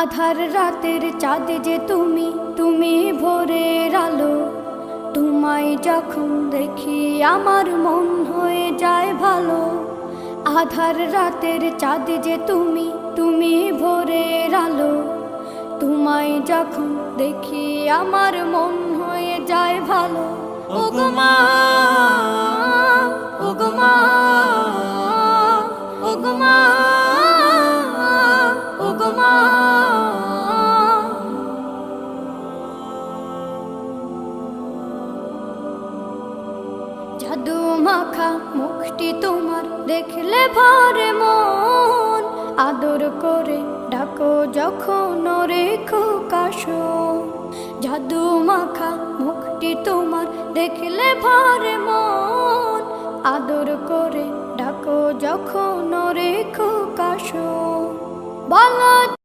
আধার রাতের চাঁদ যে তুমি, তুমি ভোরের আলো। তোমায় যখন দেখি আমার মন হয়ে যায় ভালো। আধার রাতের চাঁদ যে তুমি, তুমি ভোরের আলো। তোমায় যখন দেখি আমার মন হয়ে যায় ভালো। ওগো মা, ওগো মা, ওগো মা, ওগো মা। জাদু মাখা মুখটি তোমার দেখলে ভরে মন। আদর করে ডাকো যখন রেখো কাশন। জাদু মাখা মুখটি তোমার দেখলে ভরে মন। আদর করে ডাকো যখন রেখো কাশন। বলো